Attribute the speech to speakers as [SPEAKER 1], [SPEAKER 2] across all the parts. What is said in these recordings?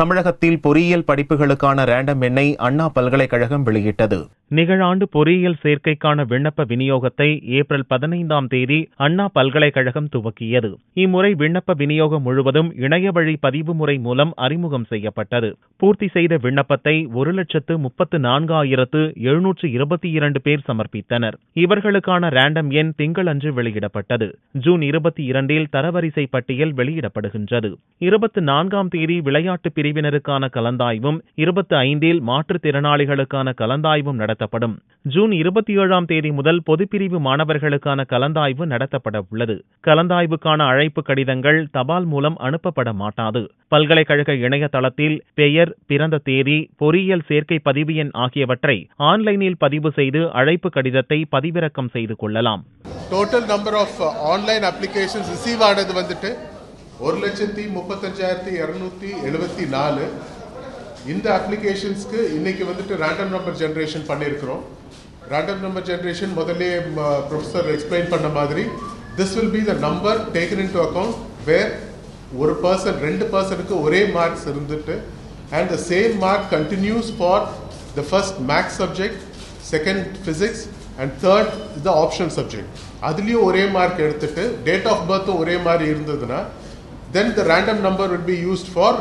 [SPEAKER 1] தமிழகத்தில் பொறியியல் படிப்புகளுக்கான ரேண்டம் எண்ணை அண்ணா பல்கலைக்கழகம் வெளியிட்டது. நிகழாண்டு பொறியியல் சேர்க்கைக்கான விண்ணப்ப விநியோகத்தை ஏப்ரல் 15ஆம் தேதி அண்ணா பல்கலைக்கழகம் துவக்கியது. இம்முறை விண்ணப்ப விநியோகம் முழுவதும் இணைய வழி பதிவு முறை மூலம் அறிமுகம் செய்யப்பட்டது. பூர்த்தி செய்த விண்ணப்பத்தை 1,34,722 பேர் சமர்ப்பித்தனர். இவர்களுக்கான ரேண்டம் எண் திங்களன்று வெளியிடப்பட்டது. ஜூன் 22இல் தரவரிசை பட்டியல் வெளியிடப்படுகின்றது. 24ஆம் தேதி விளையாட்டு பிரிவினருக்கான கலந்தாய்வும் 25இல் மாற்றுத்திறனாளிகளுக்கான கலந்தாய்வும் நடத்தப்படும். ஜூன் 27ஆம் தேதி முதல் பொதுப்பிரிவு மாணவர்களுக்கான கலந்தாய்வு நடத்தப்பட உள்ளது. கலந்தாய்வுக்கான அழைப்பு கடிதங்கள் தபால் மூலம் அனுப்பப்பட மாட்டாது. பல்கலைக்கழக இணையதளத்தில் பெயர், பிறந்த தேதி, பொறியியல் சேர்க்கை பதிவு எண் ஆகியவற்றை ஆன்லைனில் பதிவு செய்து அழைப்பு கடிதத்தை பதிவிறக்கம் செய்து கொள்ளலாம்.
[SPEAKER 2] Total number of online applications receive ஆனது வந்துட்டு 1,35,274. இந்த அப்ளிகேஷன்ஸ்க்கு இன்னைக்கு வந்துட்டு ரேண்டம் நம்பர் ஜெனரேஷன் பண்ணியிருக்கிறோம். ரேண்டம் நம்பர் ஜெனரேஷன் முதல்ல ப்ரொஃபஸர் எக்ஸ்பிளைன் பண்ண மாதிரி this will be the number taken into account where ஒரு பர்சன் 2 பர்சனுக்கு ஒரே மார்க்ஸ் இருந்துட்டு and the same mark continues for the first maths subject, second physics and third the optional subject. அதுலேயும் ஒரே mark எடுத்துட்டு date of பர்த்தும் ஒரே மாதிரி இருந்ததுன்னா then the random number will be used for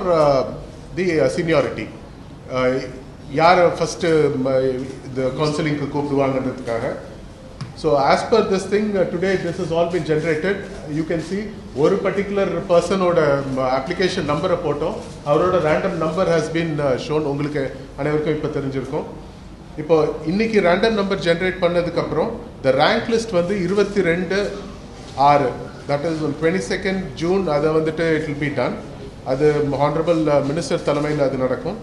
[SPEAKER 2] the seniority. யார் first the counseling க்கு கூப்பிடுவாங்கன்றதுக்காக. So as per this thing today this has all been generated. You can see ஒரு particular person ஓட application number போட்டோம், அவரோட random number has been shown. உங்களுக்கு அனைவருக்கும் இப்போ தெரிஞ்சிருக்கும். இப்போ இன்னைக்கு random number generate பண்ணதுக்கு அப்புறம் the rank list வந்து 22/6, that is on 22nd June அது வந்துட்டு it will be done. அது honorable minister தலைமையில் அது நடக்கும்.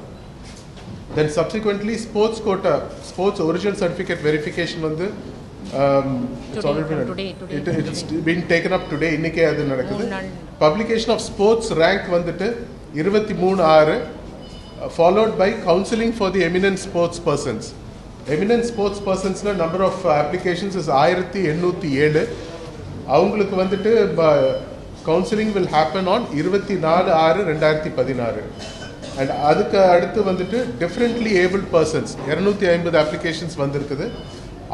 [SPEAKER 2] Then subsequently sports quota, sports origin certificate verification வந்து it's been taken up today. இன்னைக்கே அது நடக்குது. Publication of sports rank வந்துட்டு 23/6 followed by counseling for the eminent sports persons. Eminent sports personsல number of applications is 1807. அவங்களுக்கு வந்துட்டு counselling will happen on 24/6/2016. And அதுக்கு அடுத்து வந்துட்டு டிஃப்ரெண்ட்லி ஏபிள்ட் பர்சன்ஸ் 250 அப்ளிகேஷன்ஸ் வந்திருக்குது.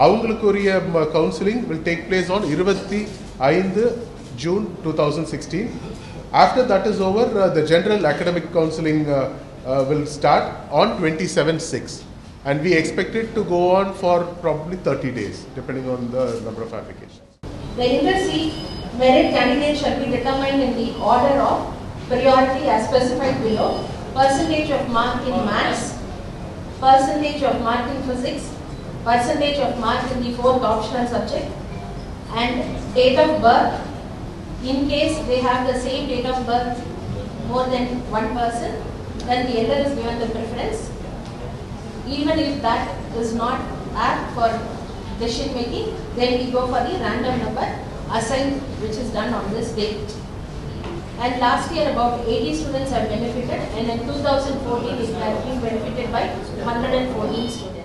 [SPEAKER 2] அவங்களுக்குரிய counselling will take place on 25 June 2016. After that is over the general academic counselling will start on 27/6. And we expect it to go on for probably 30 days depending on the number of applications.
[SPEAKER 3] The inter-seat merit candidates shall be determined in the order of priority as specified below. Percentage of mark in maths, percentage of mark in physics, percentage of mark in the 4th optional subject, and date of birth. In case they have the same date of birth more than one person, then the elder is given the preference. Even if that is not apt for decision making, then we go for the random number assigned which is done on this date. And last year about 80 students have benefited, and in 2014 it has been benefited by 114 students.